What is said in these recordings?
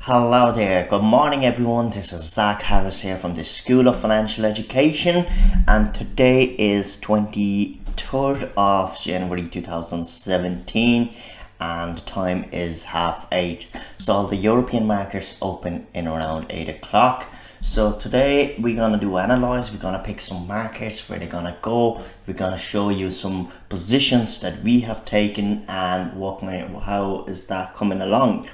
Hello there, good morning everyone. This is Zach Harris here from the School of Financial Education, and today is 23rd of January 2017 and the time is 8:30. So the European markets open in around 8 o'clock. So today we're gonna do analyze, we're gonna pick some markets, where they're gonna go, we're gonna show you some positions that we have taken and how is that coming along.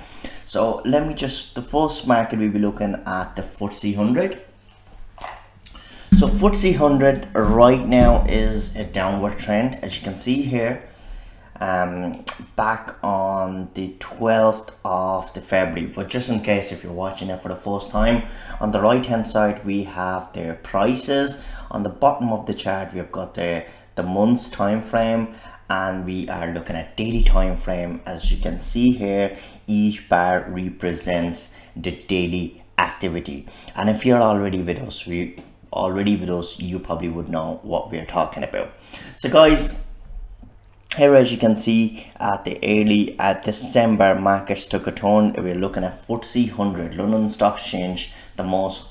So the first market we'll be looking at the FTSE 100. So FTSE 100 right now is a downward trend, as you can see here. Back on the 12th of the February, but just in case if you're watching it for the first time, on the right hand side we have their prices. On the bottom of the chart we've got the month's time frame, and we are looking at daily time frame. As you can see here, each bar represents the daily activity, and if you're already with us, you probably would know what we're talking about. So guys, here as you can see, at December, markets took a turn. We're looking at FTSE 100, London Stock Exchange, the most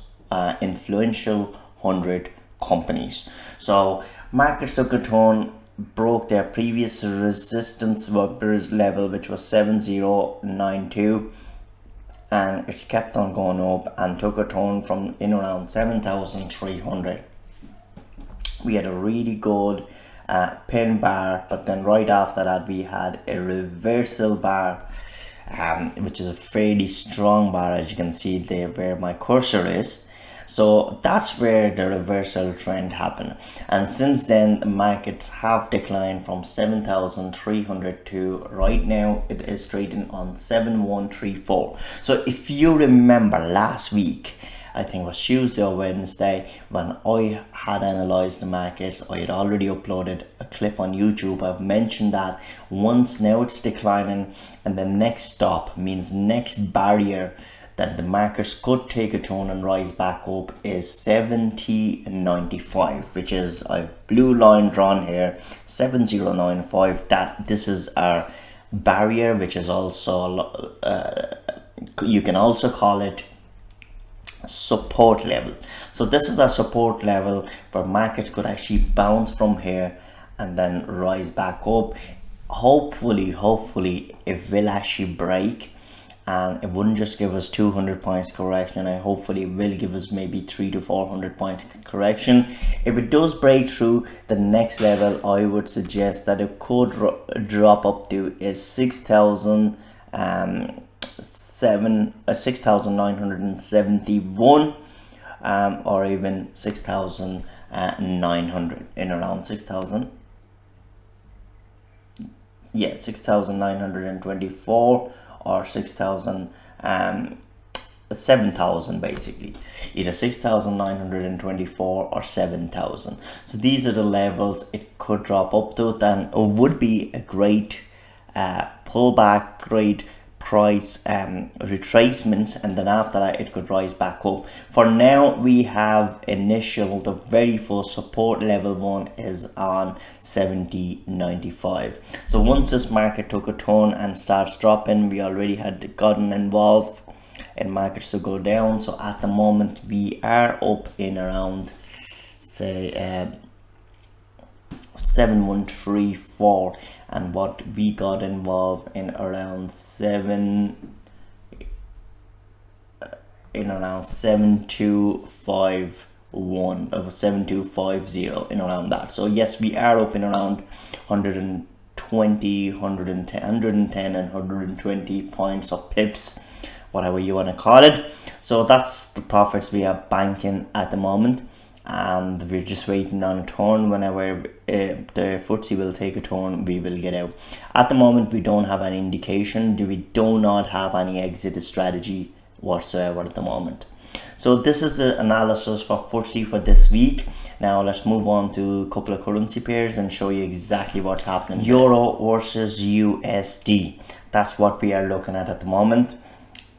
influential 100 companies. So markets took a turn, broke their previous resistance level, which was 7092, and it's kept on going up and took a turn from in around 7300. We had a really good pin bar, but then right after that we had a reversal bar, which is a fairly strong bar, as you can see there where my cursor is. So that's where the reversal trend happened, and since then the markets have declined from 7300 to right now it is trading on 7134. So if you remember last week, I think it was Tuesday or Wednesday, when I had analyzed the markets, I had already uploaded a clip on YouTube. I've mentioned that once now it's declining, and the next stop means next barrier that the markets could take a turn and rise back up is 7095, which is a blue line drawn here, 7095. That this is our barrier, which is also you can also call it support level. So this is our support level where markets could actually bounce from here and then rise back up. Hopefully it will actually break, and it wouldn't just give us 200 points correction. I hopefully it will give us maybe 300 to 400 points correction. If it does break through the next level, I would suggest that it could drop up to is 6,971, or even 6,900, in around 6,924 or 7,000, basically either 6,924 or 7,000. So these are the levels it could drop up to. Then it would be a great pullback, great price retracement, and then after that it could rise back up. For now we have the very first support level one is on 7095. So once this market took a turn and starts dropping, we already had gotten involved in markets to go down. So at the moment we are up in around say 7134, and what we got involved in around 7251 of 7250, in around that. So yes, we are up in around 120, 110 and 120 points of pips, whatever you want to call it. So that's the profits we are banking at the moment, and we're just waiting on a turn. Whenever the FTSE will take a turn, we will get out. At the moment we don't have any indication, we do not have any exit strategy whatsoever at the moment. So this is the analysis for FTSE for this week. Now let's move on to a couple of currency pairs and show you exactly what's happening. Euro versus USD, that's what we are looking at the moment,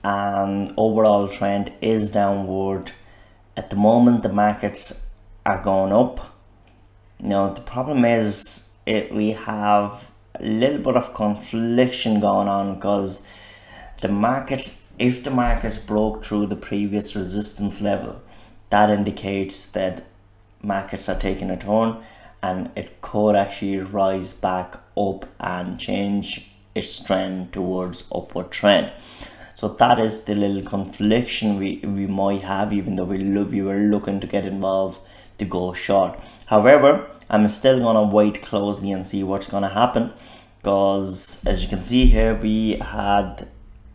and overall trend is downward. At the moment the markets are going up. Now the problem is we have a little bit of confliction going on, because the markets If the markets broke through the previous resistance level, that indicates that markets are taking a turn, and it could actually rise back up and change its trend towards upward trend. So that is the little confliction we might have, even though we were looking to get involved to go short. However, I'm still gonna wait closely and see what's gonna happen, because as you can see here, we had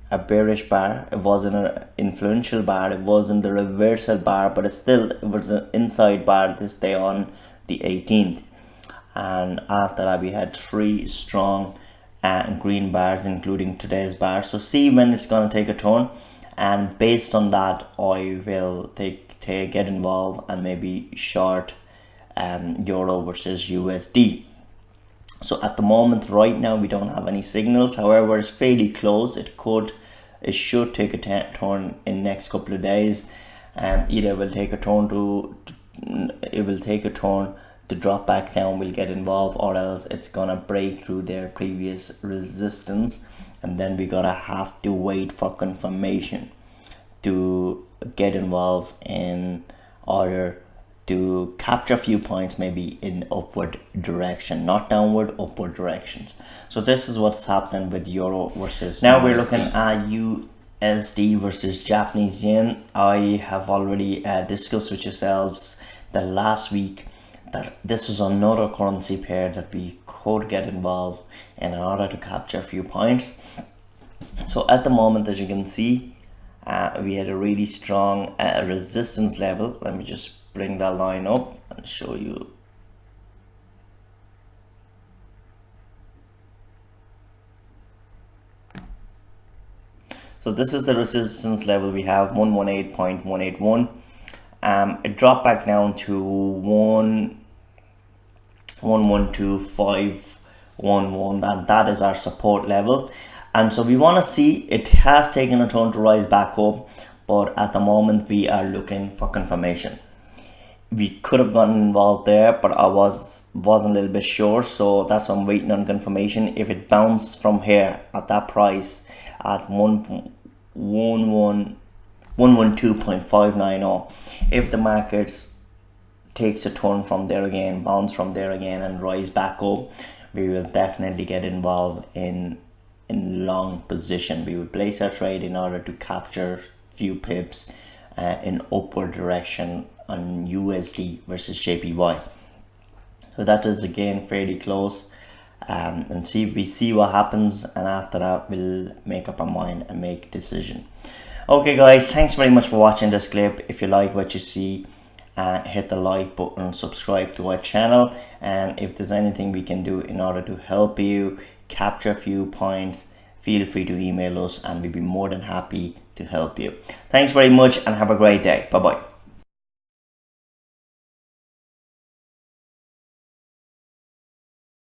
a bearish bar. It wasn't an influential bar, it wasn't the reversal bar, but it was an inside bar this day on the 18th. And after that, we had 3 strong green bars, including today's bar. So see when it's going to take a turn, and based on that, I will get involved and maybe short euro versus USD. So at the moment, right now, we don't have any signals. However, it's fairly close. It should take a turn in next couple of days, and either it will take a turn to drop back down, we'll get involved, or else it's gonna break through their previous resistance, and then we gotta have to wait for confirmation to get involved in order to capture a few points, maybe in upward direction, not downward, upward directions. So this is what's happening with euro versus now USD. We're looking at USD versus Japanese yen. I have already discussed with yourselves the last week that this is another currency pair that we could get involved in order to capture a few points. So at the moment, as you can see, we had a really strong resistance level. Let me just bring that line up and show you. So this is the resistance level we have, 118.181. It dropped back down to 112.511. That is our support level, and so we want to see, it has taken a turn to rise back up, but at the moment we are looking for confirmation. We could have gotten involved there, but I wasn't a little bit sure, so that's why I'm waiting on confirmation. If it bounced from here at that price at 112.590, if the markets takes a turn from there again, bounce from there again, and rise back up, we will definitely get involved in long position. We will place our trade in order to capture few pips in upward direction on USD versus JPY. So that is again fairly close, and we see what happens, and after that we'll make up our mind and make a decision. Okay guys, thanks very much for watching this clip. If you like what you see, hit the like button, subscribe to our channel, and if there's anything we can do in order to help you capture a few points, feel free to email us and we'll be more than happy to help you. Thanks very much and have a great day. Bye bye.